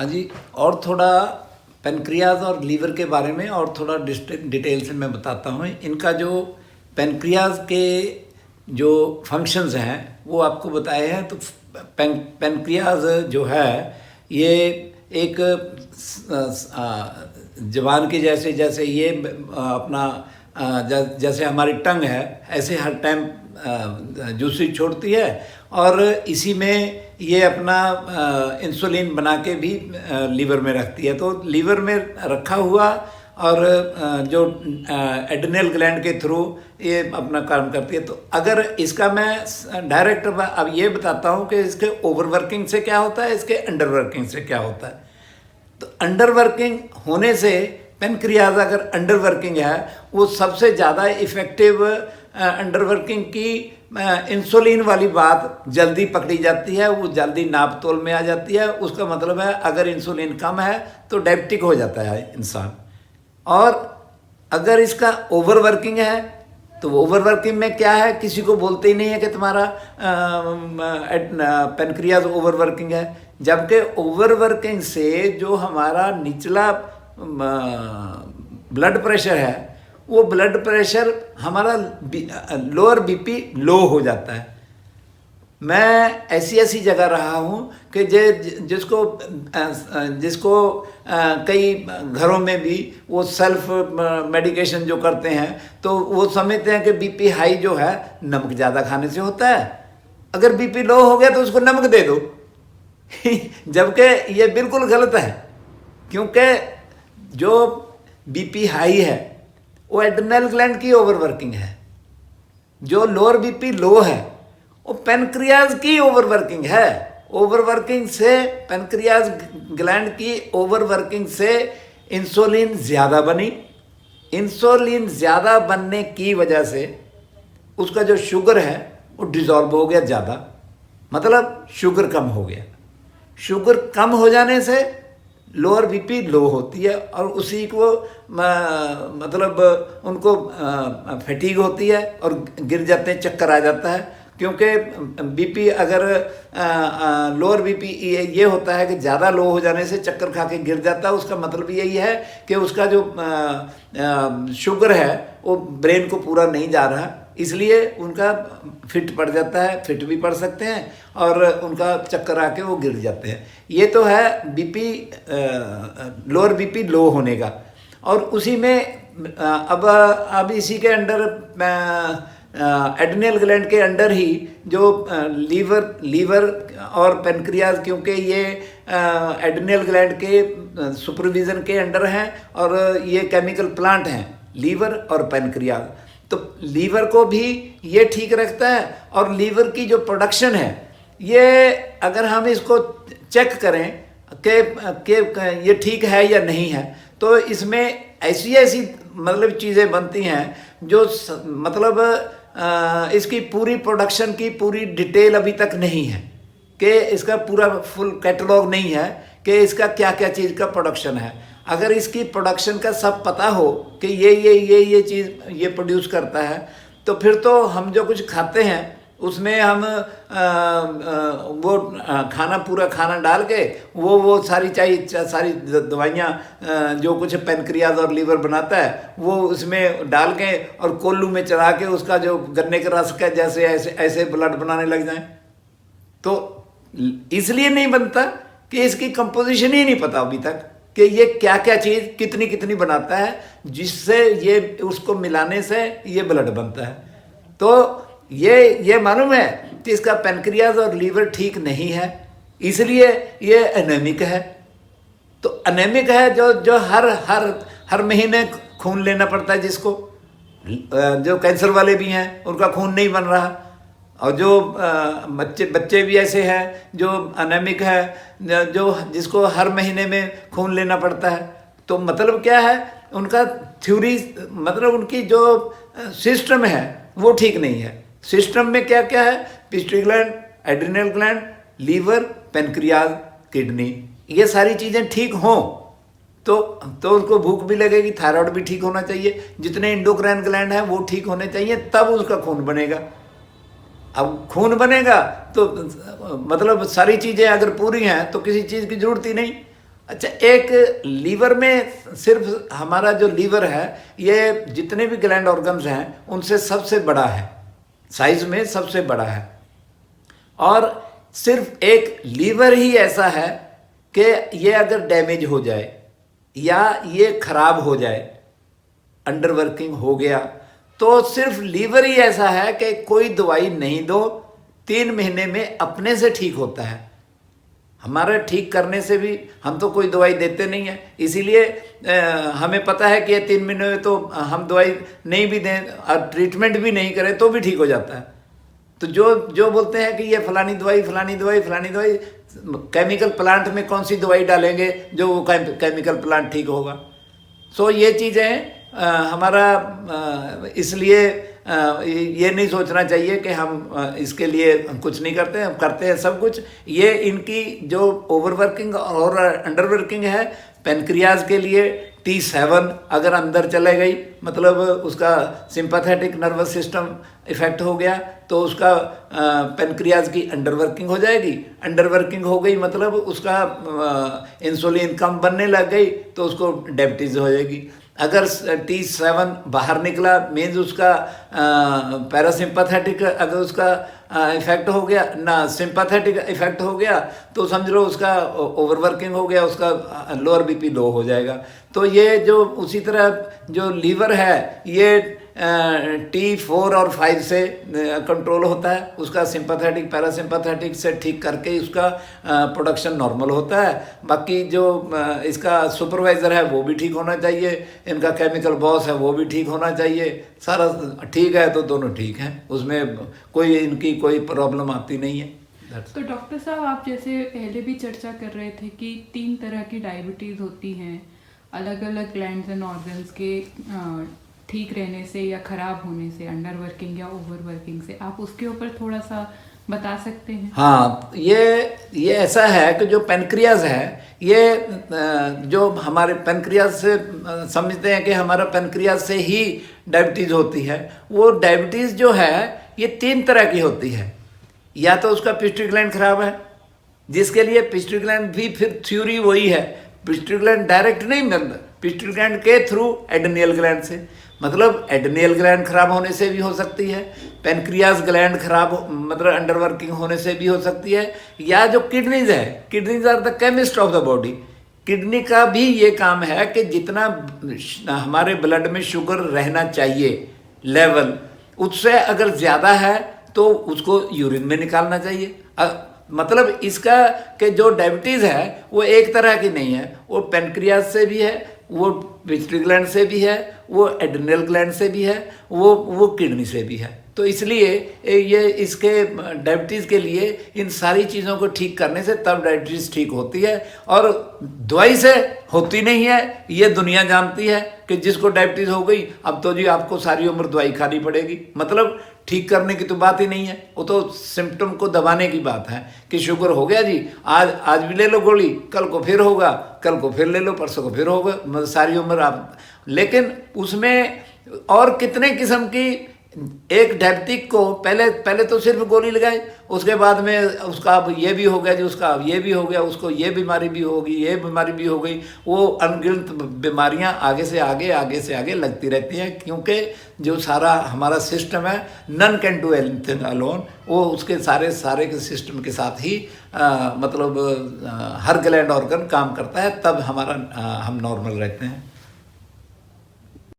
हाँ जी। और थोड़ा पेनक्रियाज और लीवर के बारे में और थोड़ा डिटेल से मैं बताता हूँ। इनका जो पेनक्रियाज के जो फंक्शंस हैं वो आपको बताए हैं। तो पेनक्रियाज जो है ये एक जवान की जैसे जैसे ये अपना जैसे हमारी टंग है ऐसे हर टाइम जूसी छोड़ती है, और इसी में ये अपना इंसुलिन बना के भी लीवर में रखती है। तो लीवर में रखा हुआ और जो एड्रिनल ग्लैंड के थ्रू ये अपना काम करती है। तो अगर इसका मैं डायरेक्ट अब ये बताता हूँ कि इसके ओवरवर्किंग से क्या होता है, इसके अंडरवर्किंग से क्या होता है। तो अंडरवर्किंग होने से पेनक्रियाज अगर अंडरवर्किंग है वो सबसे ज़्यादा इफ़ेक्टिव अंडरवर्किंग की इंसुलिन वाली बात जल्दी पकड़ी जाती है, वो जल्दी नाप तोल में आ जाती है। उसका मतलब है अगर इंसुलिन कम है तो डायबिटिक हो जाता है इंसान। और अगर इसका ओवरवर्किंग है तो ओवरवर्किंग में क्या है, किसी को बोलते ही नहीं है कि तुम्हारा पेनक्रियाज ओवरवर्किंग है। जबकि ओवरवर्किंग से जो हमारा निचला ब्लड प्रेशर है वो ब्लड प्रेशर हमारा लोअर बीपी लो हो जाता है। मैं ऐसी ऐसी जगह रहा हूँ कि जिसको कई घरों में भी वो सेल्फ मेडिकेशन जो करते हैं तो वो समझते हैं कि बीपी हाई जो है नमक ज़्यादा खाने से होता है, अगर बीपी लो हो गया तो उसको नमक दे दो जबकि ये बिल्कुल गलत है, क्योंकि जो बीपी हाई है वो एड्रिनल ग्लैंड की ओवरवर्किंग है। जो लोअर बीपी लो है वो पेनक्रियाज की ओवरवर्किंग है। ओवरवर्किंग से पेनक्रियाज ग्लैंड की ओवरवर्किंग से इंसुलिन ज़्यादा बनी। इंसुलिन ज़्यादा बनने की वजह से उसका जो शुगर है वो डिज़ोल्व हो गया ज़्यादा, मतलब शुगर कम हो गया। शुगर कम हो जाने से लोअर बीपी लो होती है और उसी को मतलब उनको फटीग होती है और गिर जाते हैं, चक्कर आ जाता है। क्योंकि बीपी अगर लोअर बीपी ये होता है कि ज़्यादा लो हो जाने से चक्कर खा के गिर जाता है, उसका मतलब यही है कि उसका जो शुगर है वो ब्रेन को पूरा नहीं जा रहा, इसलिए उनका फिट पड़ जाता है, फिट भी पड़ सकते हैं और उनका चक्कर आके वो गिर जाते हैं। ये तो है बीपी लोअर बीपी लो होने का। और उसी में अब इसी के अंडर एड्रिनल ग्लैंड के अंडर ही जो लीवर और पेनक्रियाज, क्योंकि ये एड्रिनल ग्लैंड के सुपरविज़न के अंडर हैं और ये केमिकल प्लांट हैं लीवर और पेनक्रियाज। तो लीवर को भी ये ठीक रखता है और लीवर की जो प्रोडक्शन है ये अगर हम इसको चेक करें कि ये ठीक है या नहीं है तो इसमें ऐसी ऐसी मतलब चीज़ें बनती हैं जो मतलब इसकी पूरी प्रोडक्शन की पूरी डिटेल अभी तक नहीं है, कि इसका पूरा फुल कैटलॉग नहीं है कि इसका क्या क्या चीज़ का प्रोडक्शन है। अगर इसकी प्रोडक्शन का सब पता हो कि ये चीज़ ये प्रोड्यूस करता है तो फिर तो हम जो कुछ खाते हैं उसमें हम वो खाना पूरा खाना डाल के वो सारी सारी दवाइयाँ जो कुछ पेनक्रियाज और लीवर बनाता है वो उसमें डाल के और कोल्लू में चढ़ा के उसका जो गन्ने के रस का जैसे ऐसे ब्लड बनाने लग जाए। तो इसलिए नहीं बनता कि इसकी कंपोजिशन ही नहीं पता अभी तक कि ये क्या क्या चीज़ कितनी कितनी बनाता है जिससे ये उसको मिलाने से ये ब्लड बनता है। तो ये मालूम है कि इसका पेनक्रियाज और लीवर ठीक नहीं है, इसलिए ये एनेमिक है। तो एनेमिक है जो हर महीने खून लेना पड़ता है, जिसको जो कैंसर वाले भी हैं उनका खून नहीं बन रहा, और जो बच्चे भी ऐसे हैं जो एनेमिक है जिसको हर महीने में खून लेना पड़ता है। तो मतलब क्या है, उनका थ्योरी मतलब उनकी जो सिस्टम है वो ठीक नहीं है। सिस्टम में क्या क्या है, pituitary gland, adrenal gland, liver, pancreas, kidney, ये सारी चीज़ें ठीक हों तो उसको भूख भी लगेगी, थायराइड भी ठीक होना चाहिए, जितने इंडोक्राइन ग्लैंड हैं वो ठीक होने चाहिए, तब उसका खून बनेगा। अब खून बनेगा तो मतलब सारी चीज़ें अगर पूरी हैं तो किसी चीज़ की ज़रूरत ही नहीं। अच्छा, एक लीवर में सिर्फ हमारा जो लीवर है ये जितने भी ग्लैंड ऑर्गन्स हैं उनसे सबसे बड़ा है, साइज में सबसे बड़ा है। और सिर्फ एक लीवर ही ऐसा है कि ये अगर डैमेज हो जाए या ये खराब हो जाए, अंडर वर्किंग हो गया, तो सिर्फ लीवर ही ऐसा है कि कोई दवाई नहीं दो, 3 महीने में अपने से ठीक होता है। हमारा ठीक करने से भी हम तो कोई दवाई देते नहीं है, इसीलिए हमें पता है कि ये 3 महीने में तो हम दवाई नहीं भी दें और ट्रीटमेंट भी नहीं करें तो भी ठीक हो जाता है। तो जो बोलते हैं कि ये फलानी दवाई फलानी दवाई फलानी दवाई, केमिकल प्लांट में कौन सी दवाई डालेंगे जो वो केमिकल प्लांट ठीक होगा। सो ये चीज़ें हमारा इसलिए ये नहीं सोचना चाहिए कि हम इसके लिए कुछ नहीं करते, हम करते हैं सब कुछ। ये इनकी जो ओवरवर्किंग और अंडरवर्किंग है पेनक्रियाज के लिए, T7 अगर अंदर चले गई, मतलब उसका सिंपैथेटिक नर्वस सिस्टम इफेक्ट हो गया, तो उसका पेनक्रियाज की अंडरवर्किंग हो जाएगी। अंडरवर्किंग हो गई मतलब उसका इंसुलिन कम बनने लग गई तो उसको डायबिटीज़ हो जाएगी। अगर T7 बाहर निकला मीन्स उसका पैरासिम्पैथेटिक अगर उसका इफेक्ट हो गया ना, सिंपैथेटिक इफेक्ट हो गया, तो समझ लो उसका ओवरवर्किंग हो गया, उसका लोअर बीपी लो हो जाएगा। तो ये जो उसी तरह जो लीवर है ये T4 और 5 से कंट्रोल होता है, उसका सिंपैथेटिक पैरासिम्पैथेटिक से ठीक करके उसका प्रोडक्शन नॉर्मल होता है। बाकी जो इसका सुपरवाइज़र है वो भी ठीक होना चाहिए, इनका केमिकल बॉस है वो भी ठीक होना चाहिए, सारा ठीक है तो दोनों ठीक हैं, उसमें कोई इनकी कोई प्रॉब्लम आती नहीं है। तो डॉक्टर साहब, आप जैसे पहले भी चर्चा कर रहे थे कि 3 तरह की डायबिटीज़ होती हैं, अलग अलग ग्लैंड्स एंड ऑर्गन्स के ठीक रहने से या ख़राब होने से, अंडर वर्किंग या ओवर वर्किंग से, आप उसके ऊपर थोड़ा सा बता सकते हैं? हाँ, ये ऐसा है कि जो पेनक्रियाज है ये जो हमारे पेनक्रियाज से समझते हैं कि हमारा पेनक्रियाज से ही डायबिटीज़ होती है, वो डायबिटीज़ जो है ये 3 तरह की होती है। या तो उसका पिट्यूटरी ग्लैंड खराब है, जिसके लिए पिट्यूटरी ग्लैंड भी फिर थ्योरी वही है, पिट्यूटरी ग्लैंड डायरेक्ट नहीं मिलता, पिट्यूटरी ग्लैंड के थ्रू एड्रिनल ग्लैंड से, मतलब एड्रिनल ग्लैंड खराब होने से भी हो सकती है, पेनक्रियाज ग्लैंड खराब मतलब अंडर वर्किंग होने से भी हो सकती है, या जो किडनीज है, kidneys are the chemist of the body. Kidney का भी ये काम है कि जितना हमारे ब्लड में शुगर रहना चाहिए लेवल, उससे अगर ज़्यादा है तो उसको यूरिन में निकालना चाहिए। मतलब इसका कि जो डायबिटीज़ है वो एक तरह की नहीं है, वो पेनक्रियाज से भी है, वो पिट्यूटरी ग्लैंड से भी है, वो एड्रिनल ग्लैंड से भी है, वो किडनी से भी है। तो इसलिए ये इसके डायबिटीज़ के लिए इन सारी चीज़ों को ठीक करने से तब डायबिटीज़ ठीक होती है, और दवाई से होती नहीं है। ये दुनिया जानती है कि जिसको डायबिटीज़ हो गई अब तो जी आपको सारी उम्र दवाई खानी पड़ेगी, मतलब ठीक करने की तो बात ही नहीं है, वो तो सिम्टम को दबाने की बात है कि शुगर हो गया जी, आज भी ले लो गोली, कल को फिर होगा, कल को फिर ले लो, परसों को फिर होगा, मतलब सारी उम्र आप। लेकिन उसमें और कितने किस्म की, एक डायबिटिक को पहले तो सिर्फ गोली लगाए, उसके बाद में उसका अब ये भी हो गया जी, उसका अब ये भी हो गया, उसको ये बीमारी भी होगी, ये बीमारी भी हो गई, वो अनगिनत बीमारियां आगे से आगे लगती रहती हैं, क्योंकि जो सारा हमारा सिस्टम है none can do anything alone, वो उसके सारे के सिस्टम के साथ ही मतलब हर ग्लैंड ऑर्गन काम करता है, तब हम नॉर्मल रहते हैं।